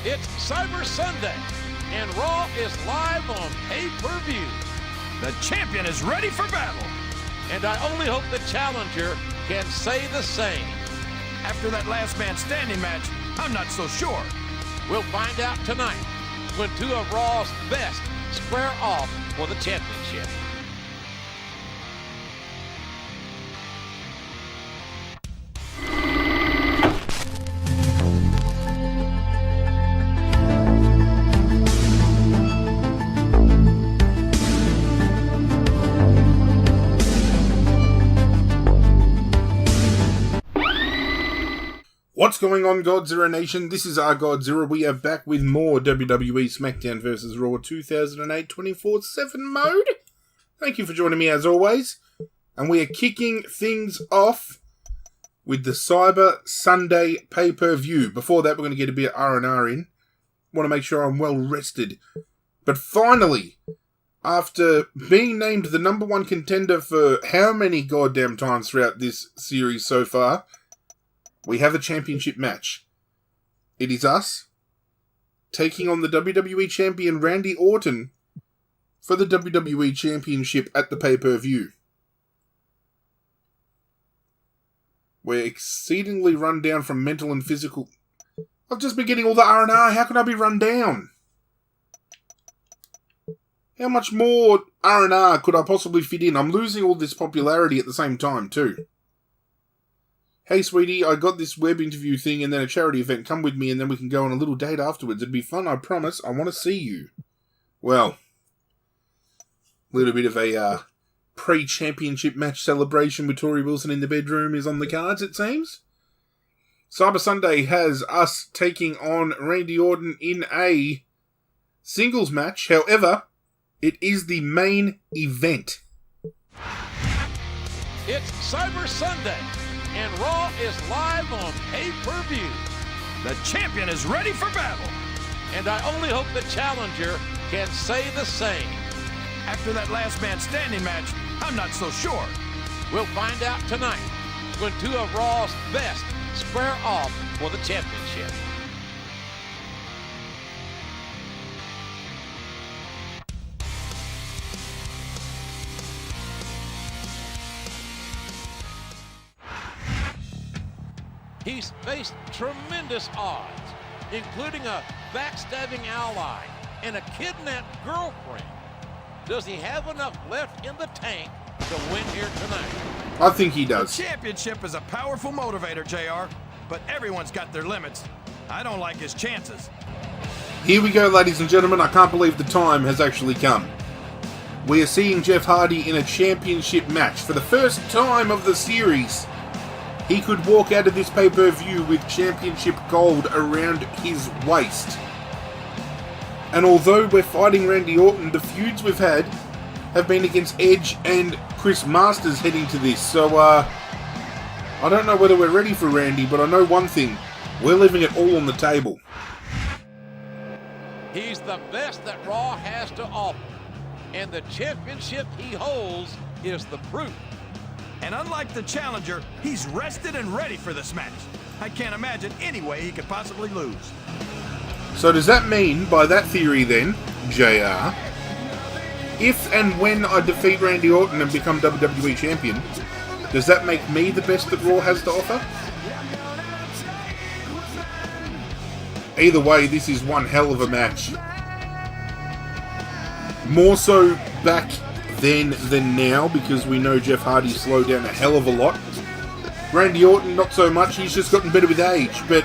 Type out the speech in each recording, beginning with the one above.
It's Cyber Sunday, and Raw is live on pay-per-view. The champion is ready for battle. And I only hope the challenger can say the same. After that last man standing match, I'm not so sure. We'll find out tonight when two of Raw's best square off for the championship. What's going on, Godzilla Nation? This is our Godzilla. We are back with more WWE SmackDown vs. Raw 2008 24/7 mode. Thank you for joining me as always. And we are kicking things off with the Cyber Sunday pay-per-view. Before that, we're going to get a bit of R&R in. Want to make sure I'm well rested. But finally, after being named the number one contender for how many goddamn times throughout this series so far, we have a championship match. It is us taking on the WWE Champion Randy Orton for the WWE Championship at the pay-per-view. We're exceedingly run down from mental and physical. I've just been getting all the R&R. How could I be run down? How much more R&R could I possibly fit in? I'm losing all this popularity at the same time too. Hey, sweetie, I got this web interview thing and then a charity event. Come with me and then we can go on a little date afterwards. It'd be fun, I promise. I want to see you. Well, a little bit of a pre-championship match celebration with Tori Wilson in the bedroom is on the cards, it seems. Cyber Sunday has us taking on Randy Orton in a singles match. However, it is the main event. It's Cyber Sunday, and Raw is live on pay-per-view. The champion is ready for battle. And I only hope the challenger can say the same. After that last man standing match, I'm not so sure. We'll find out tonight when two of Raw's best square off for the championship. He's faced tremendous odds, including a backstabbing ally and a kidnapped girlfriend. Does he have enough left in the tank to win here tonight? I think he does. The championship is a powerful motivator, JR, but everyone's got their limits. I don't like his chances. Here we go, ladies and gentlemen. I can't believe the time has actually come. We are seeing Jeff Hardy in a championship match. For the first time of the series, he could walk out of this pay-per-view with championship gold around his waist. And although we're fighting Randy Orton, the feuds we've had have been against Edge and Chris Masters heading to this. So, I don't know whether we're ready for Randy, but I know one thing. We're leaving it all on the table. He's the best that Raw has to offer. And the championship he holds is the proof. And unlike the challenger, he's rested and ready for this match. I can't imagine any way he could possibly lose. So does that mean, by that theory then, JR, if and when I defeat Randy Orton and become WWE Champion, does that make me the best that Raw has to offer? Either way, this is one hell of a match. More so back then than now, because we know Jeff Hardy slowed down a hell of a lot. Randy Orton, not so much. He's just gotten better with age, but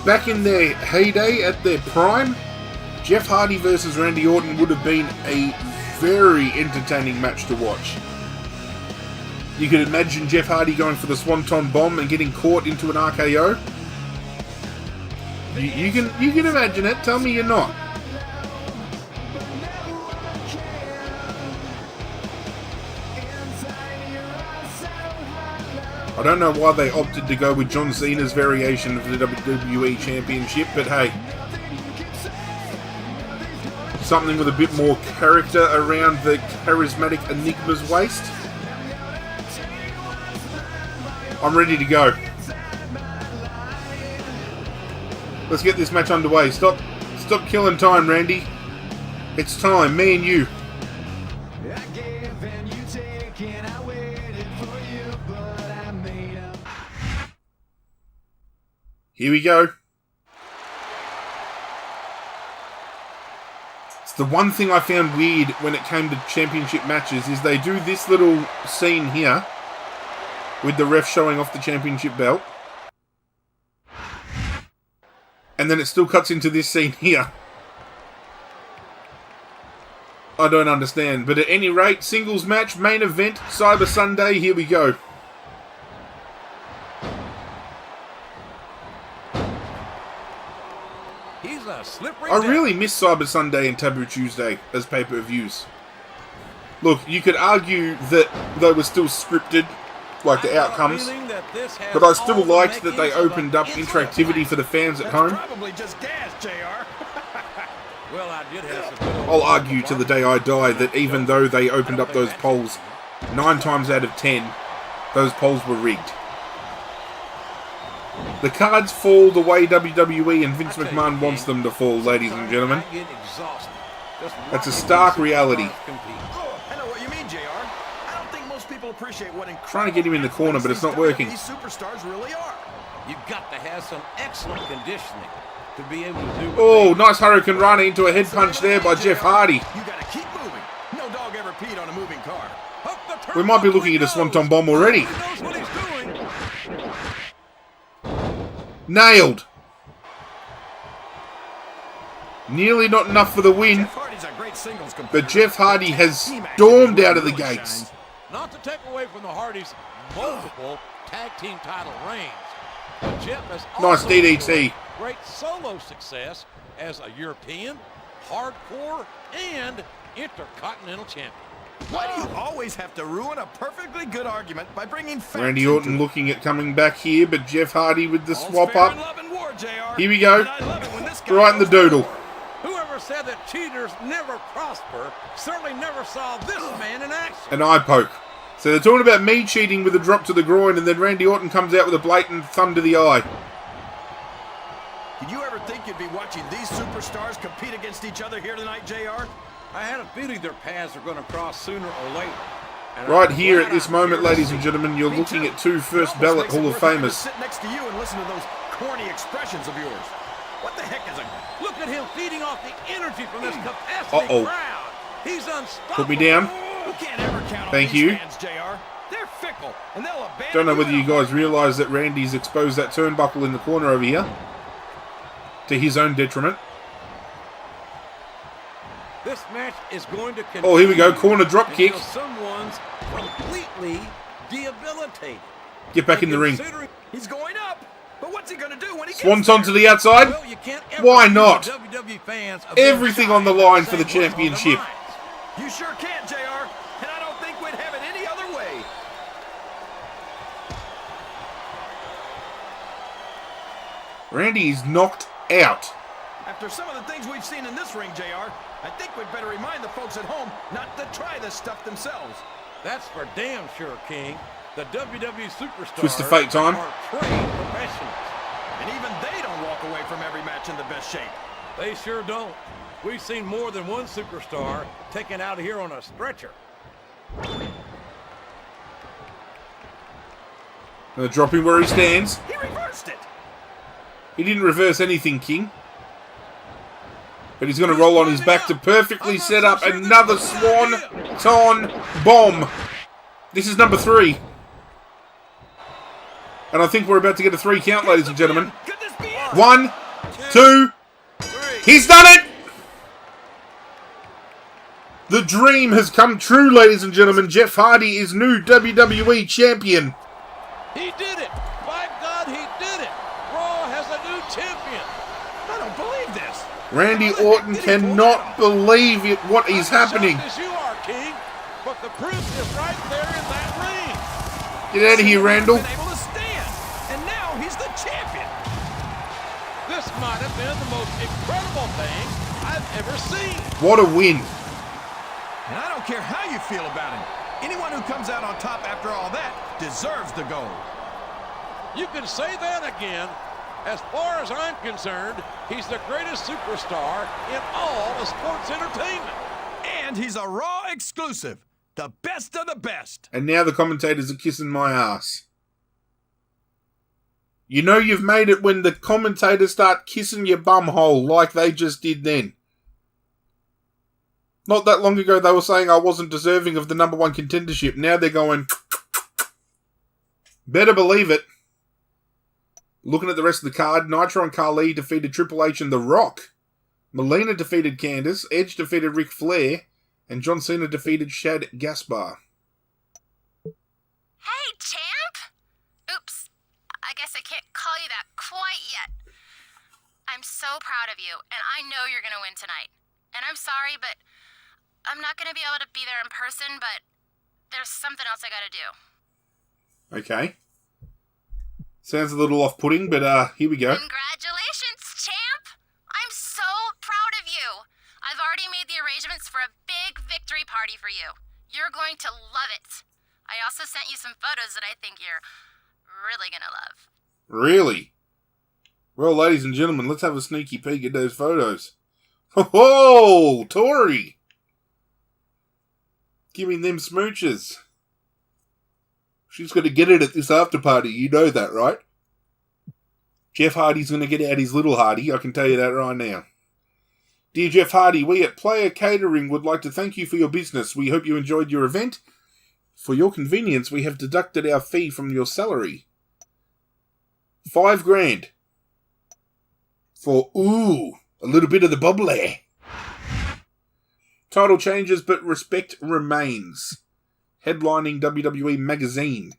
back in their heyday, at their prime, Jeff Hardy versus Randy Orton would have been a very entertaining match to watch. You could imagine Jeff Hardy going for the Swanton Bomb and getting caught into an RKO. You can imagine it. Tell me you're not. I don't know why they opted to go with John Cena's variation of the WWE Championship, but hey, something with a bit more character around the charismatic Enigma's waist. I'm ready to go. Let's get this match underway. Stop killing time, Randy. It's time, me and you. Here we go. It's the one thing I found weird when it came to championship matches is they do this little scene here with the ref showing off the championship belt. And then it still cuts into this scene here. I don't understand. But at any rate, singles match, main event, Cyber Sunday, here we go. He's a slippery I really miss Cyber Sunday and Taboo Tuesday as pay-per-views. Look, you could argue that they were still scripted, like the outcomes, but I still liked that they opened up interactivity for the fans at home. Probably just gas, JR. Well, I did have some. I'll argue to the day I die that even though they opened up those polls, 9 times out of 10, those polls were rigged. The cards fall the way WWE and Vince McMahon wants them to fall, ladies and gentlemen. That's a stark reality. I know what you mean, JR. I don't think most people appreciate what incredible Trying to get him in the corner, but it's not working. These superstars really are. You've got to have some excellent conditioning to be able to do. Oh, nice Hurricane Rana into a head punch there by Jeff Hardy. You gotta keep moving. No dog ever peed on a moving car. We might be looking at a Swanton Bomb already. He knows what he's doing. Nailed. Nearly not enough for the win, Jeff Hardy's a great singles but competitor. Jeff Hardy has stormed out of the gates. Not to take away from the Hardys' multiple tag team title reigns, but Jeff has Nice also DDT. enjoyed great solo success as a European, hardcore, and intercontinental champion. Why do you always have to ruin a perfectly good argument by bringing facts Randy Orton into it? looking at coming back here, but Jeff Hardy with the All's swap fair in up. love and war, JR. Here we go. And I love it when this guy Right in the goes doodle. for it. Whoever said that cheaters never prosper certainly never saw this man in action. An eye poke. So they're talking about me cheating with a drop to the groin, and then Randy Orton comes out with a blatant thumb to the eye. Did you ever think you'd be watching these superstars compete against each other here tonight, JR? I had a feeling their paths are going to cross sooner or later. And Right I'm here glad at this I'm moment, here to ladies see and it. gentlemen, you're Me looking too. at 2 It first almost ballot makes it Hall of worth having to Famers. sit next to you and listen to those corny expressions of yours. What the heck is a... Look at him feeding off the energy from this capacity Uh-oh. crowd. He's unstoppable. Put me down. You can't ever count Thank on these you. fans, JR. They're fickle, and they'll abandon Don't know whether in you a guys heartbeat. realise that Randy's exposed that turnbuckle in the corner over here. To his own detriment. This match is going to continue. Oh, here we go. Corner drop kick. until someone's completely debilitated. Get back in the ring. Considering- He's going up, but what's he going to do when he Swans gets there? onto the outside. Well, you can't ever Why accuse not? the WWE fans of Everything being on the shy line about for the saying what's on their championship. minds. You sure can, JR, and I don't think we'd have it any other way. Randy is knocked out. After some of the things we've seen in this ring, JR, I think we'd better remind the folks at home not to try this stuff themselves. That's for damn sure, King. The WWE superstars Twist of fate time. are trained professionals. And even they don't walk away from every match in the best shape. They sure don't. We've seen more than one superstar taken out of here on a stretcher. Gonna drop him where he stands. He reversed it. He didn't reverse anything, King. But he's going to roll on his back to perfectly set up another Swanton Bomb. This is number 3. And I think we're about to get a 3 count, ladies and gentlemen. Could this be it? 1, 2. He's done it! The dream has come true, ladies and gentlemen. Jeff Hardy is new WWE Champion. He did it! By God, he did it! Raw has a new champion! I don't believe this. Randy How the heck Orton did he pull cannot believe it, what is I'm as happening. shocked as you are, King, but the proof is right there in that ring. Get out of here, Randall. Been able to stand, and now he's the champion. This might have been the most incredible thing I've ever seen. What a win. And I don't care how you feel about him. Anyone who comes out on top after all that deserves the gold. You can say that again. As far as I'm concerned, he's the greatest superstar in all of sports entertainment. And he's a Raw exclusive. The best of the best. And now the commentators are kissing my ass. You know you've made it when the commentators start kissing your bum hole like they just did then. Not that long ago they were saying I wasn't deserving of the #1 contendership. Now they're going... Better believe it. Looking at the rest of the card, Nitro and Khali defeated Triple H and The Rock. Melina defeated Candice, Edge defeated Ric Flair, and John Cena defeated Shad Gaspar. Hey, champ! Oops, I guess I can't call you that quite yet. I'm so proud of you, and I know you're gonna win tonight. And I'm sorry, but I'm not gonna be able to be there in person, but there's something else I gotta do. Okay. Sounds a little off-putting, but here we go. Congratulations, champ! I'm so proud of you. I've already made the arrangements for a big victory party for you. You're going to love it. I also sent you some photos that I think you're really gonna love. Really? Well, ladies and gentlemen, let's have a sneaky peek at those photos. Ho-ho! Tori! Give me them smooches. She's going to get it at this after party. You know that, right? Jeff Hardy's going to get out his little Hardy. I can tell you that right now. Dear Jeff Hardy, we at Player Catering would like to thank you for your business. We hope you enjoyed your event. For your convenience, we have deducted our fee from your salary. $5,000. For, a little bit of the bubbly. Title changes, but respect remains. Headlining WWE Magazine.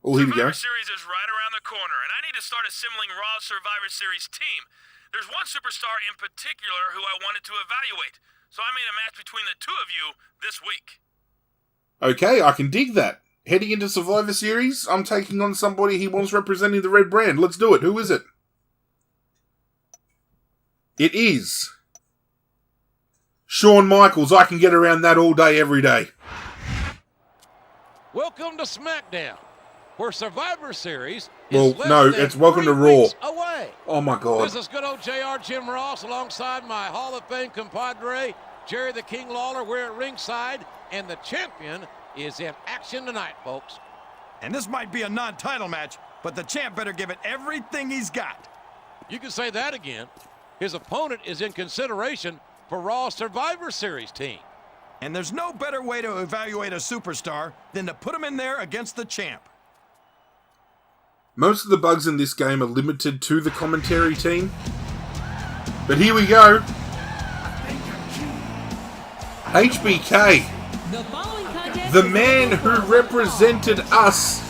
Oh, here we go. Survivor Series is right around the corner, and I need to start assembling Raw's Survivor Series team. There's one superstar in particular who I wanted to evaluate, so I made a match between the two of you this week. Okay, I can dig that. Heading into Survivor Series, I'm taking on somebody he wants representing the red brand. Let's do it. Who is it? It is Shawn Michaels. I can get around that all day, every day. Welcome to SmackDown, where Survivor Series Well, is less no, than it's welcome 3 to Raw. weeks away. Oh my God. This is good old JR Jim Ross alongside my Hall of Fame compadre, Jerry the King Lawler. We're at ringside, and the champion is in action tonight, folks. And this might be a non-title match, but the champ better give it everything he's got. You can say that again. His opponent is in consideration for Raw's Survivor Series team. And there's no better way to evaluate a superstar than to put him in there against the champ. Most of the bugs in this game are limited to the commentary team. But here we go. HBK. The man who represented us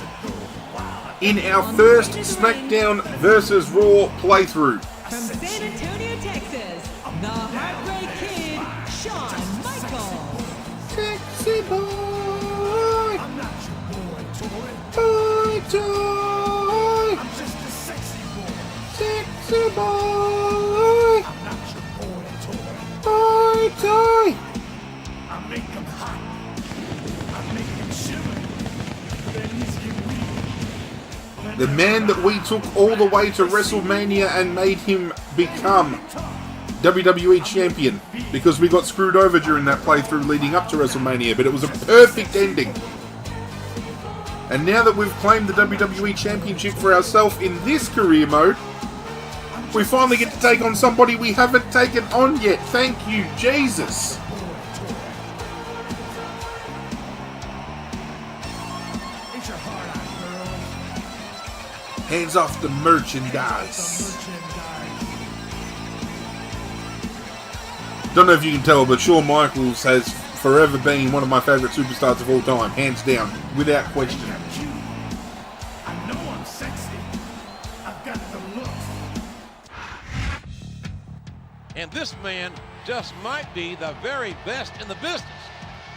in our first SmackDown vs. Raw playthrough. From San Antonio, Texas, the Heartbreak Kid, Shawn Michaels. Sexy boy. I'm not your boy toy. Boy toy. I'm just a sexy boy. Sexy boy. I'm not your boy toy. Boy toy. I make him hot. I make him shiver. Then he's get weak. The man that we took all the way to WrestleMania and made him become WWE Champion, because we got screwed over during that playthrough leading up to WrestleMania, but it was a perfect ending. And now that we've claimed the WWE Championship for ourselves in this career mode, we finally get to take on somebody we haven't taken on yet. Thank you, Jesus. Hands off the merchandise. Don't know if you can tell, but Shawn Michaels has forever been one of my favourite superstars of all time. Hands down, without question. I know I'm sexy. I've got the look. And this man just might be the very best in the business.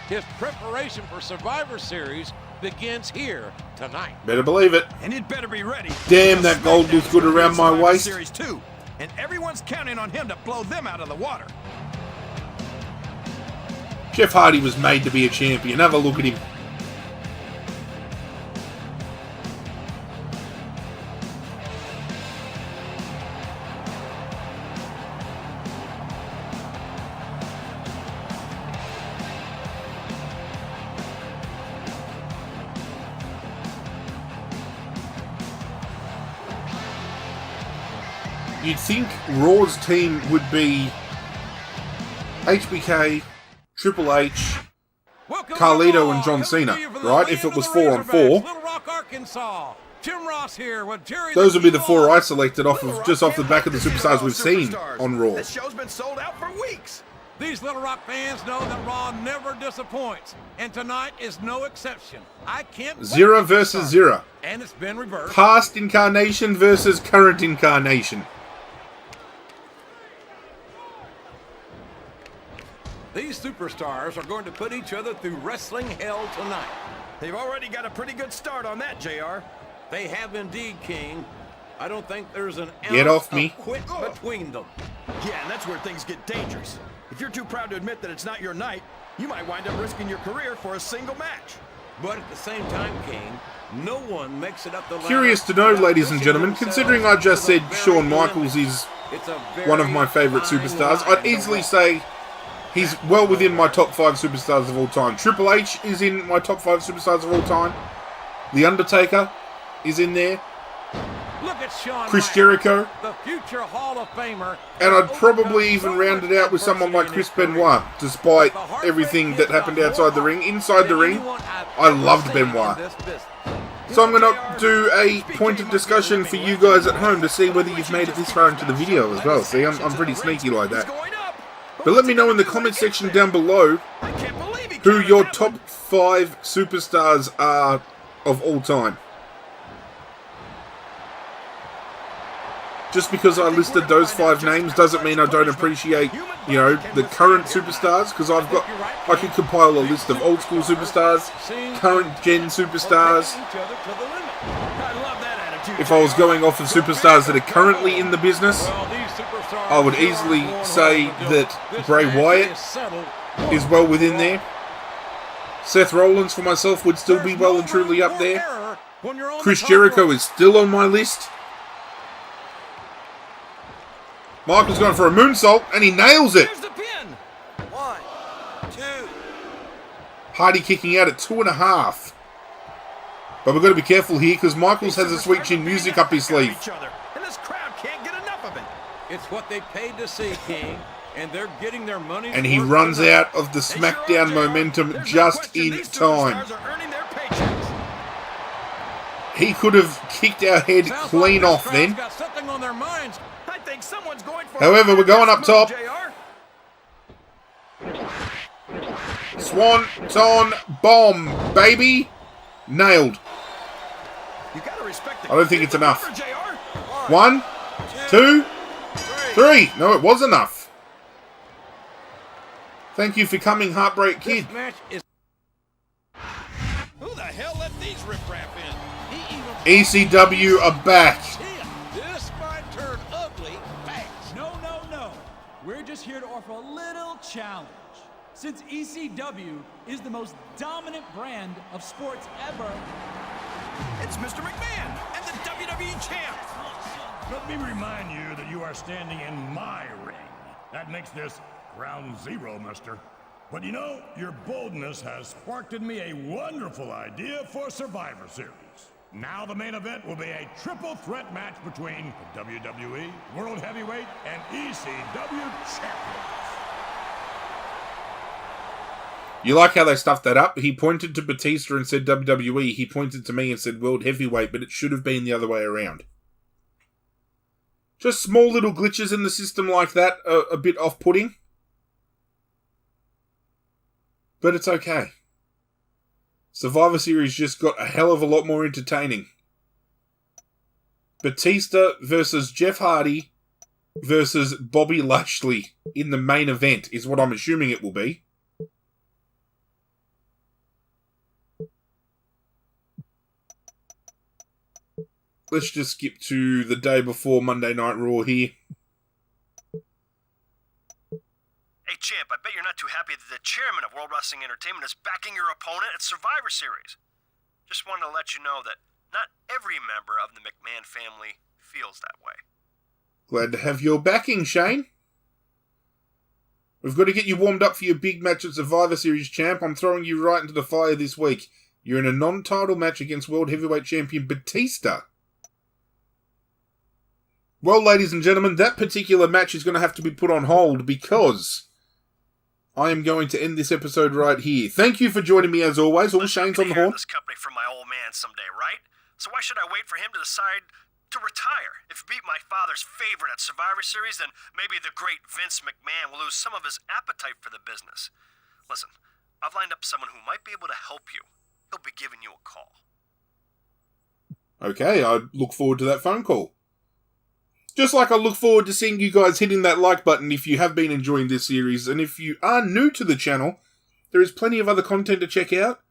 His preparation for Survivor Series begins here tonight. Better believe it. And it better be ready. Damn, that gold looks good around my waist. Series 2, and everyone's counting on him to blow them out of the water. Jeff Hardy was made to be a champion. Have a look at him. you'd think Raw's team would be HBK, Triple H, Carlito, and John Cena, right? If it was 4-on-4. Little Rock, Arkansas. Jim Ross here with Jerry. Those would be the 4 I selected off the back of the superstars we've seen on Raw. This show's been sold out for weeks. These Little Rock fans know that Raw never disappoints, and tonight is no exception. I can't wait. Zero versus Zero. And it's been reversed. Past incarnation versus current incarnation. These superstars are going to put each other through wrestling hell tonight. They've already got a pretty good start on that, JR. They have indeed, King. I don't think there's an Get ounce off me. of quit between them. Yeah, and that's where things get dangerous. If you're too proud to admit that it's not your night, you might wind up risking your career for a single match. But at the same time, King, no one makes it up the ladder. Curious to know, without ladies and pushing gentlemen, themselves considering I just to the said very Shawn limit. Michaels is It's a one of my very favourite fine superstars, line I'd to easily walk. say he's well within my top 5 superstars of all time. Triple H is in my top 5 superstars of all time. The Undertaker is in there. Look at Shawn Chris Michaels, Jericho. the future Hall of Famer. And I'd probably even round it out with someone like Chris Benoit, despite everything that happened outside the ring. Inside the ring, I loved Benoit. So I'm going to do a pointed discussion for you guys at home to see whether you've made it this far into the video as well. See, I'm pretty sneaky like that. But let me know in the comment section down below who your top 5 superstars are of all time. Just because I listed those 5 names doesn't mean I don't appreciate, you know, the current superstars, because I could compile a list of old school superstars, current gen superstars. If I was going off of superstars that are currently in the business, I would easily say that Bray Wyatt is well within there. Seth Rollins for myself would still be well and truly up there. Chris Jericho is still on my list. Michael's going for a moonsault, and he nails it. Here's the pin. 1, 2. Hardy kicking out at 2.5. But we've got to be careful here, because Michaels has a sweet chin music up his sleeve. And this crowd can't get enough of it. It's what they paid to see, King, and they're getting their money. And he runs out of the SmackDown momentum just in time. He could have kicked our head clean off then. Got something on their minds. I think someone's going for However, we're going up top. JR. Swanton bomb, baby. Nailed. You gotta respect the I don't think it's enough. JR. 1, 2, 3. No, it was enough. Thank you for coming, Heartbreak Kid. This match is. Who the hell let these riffraff in? He even. ECW are back. This might turn ugly fast. No. We're just here to offer a little challenge. Since ECW is the most dominant brand of sports ever, It's Mr. McMahon and the WWE Champ. Let me remind you that you are standing in my ring. That makes this ground zero, mister. But you know, your boldness has sparked in me a wonderful idea for Survivor Series. Now the main event will be a triple threat match between the WWE World Heavyweight and ECW Champions. You like how they stuffed that up? He pointed to Batista and said WWE. He pointed to me and said World Heavyweight, but it should have been the other way around. Just small little glitches in the system like that are a bit off-putting. But it's okay. Survivor Series just got a hell of a lot more entertaining. Batista versus Jeff Hardy versus Bobby Lashley in the main event is what I'm assuming it will be. Let's just skip to the day before Monday Night Raw here. Hey, Champ, I bet you're not too happy that the chairman of World Wrestling Entertainment is backing your opponent at Survivor Series. Just wanted to let you know that not every member of the McMahon family feels that way. Glad to have your backing, Shane. We've got to get you warmed up for your big match at Survivor Series, champ. I'm throwing you right into the fire this week. You're in a non-title match against World Heavyweight Champion Batista. Well, ladies and gentlemen, that particular match is going to have to be put on hold because I am going to end this episode right here. Thank you for joining me as always. All Shane's on the horn. This company from my old man someday, right? So why should I wait for him to decide to retire? If he beat my father's favorite at Survivor Series, then maybe the great Vince McMahon will lose some of his appetite for the business. Listen, I've lined up someone who might be able to help you. He'll be giving you a call. Okay, I look forward to that phone call. Just like I look forward to seeing you guys hitting that like button if you have been enjoying this series, and if you are new to the channel, there is plenty of other content to check out.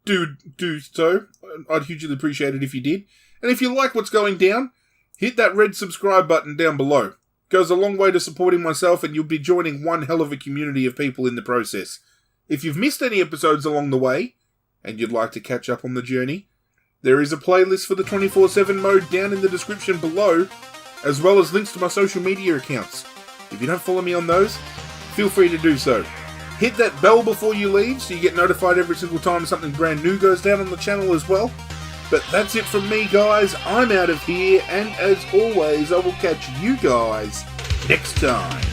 Do so. I'd hugely appreciate it if you did. And if you like what's going down, hit that red subscribe button down below. It goes a long way to supporting myself, and you'll be joining one hell of a community of people in the process. If you've missed any episodes along the way, and you'd like to catch up on the journey, there is a playlist for the 24/7 mode down in the description below, as well as links to my social media accounts. If you don't follow me on those, feel free to do so. Hit that bell before you leave so you get notified every single time something brand new goes down on the channel as well. But that's it from me, guys. I'm out of here, and as always, I will catch you guys next time.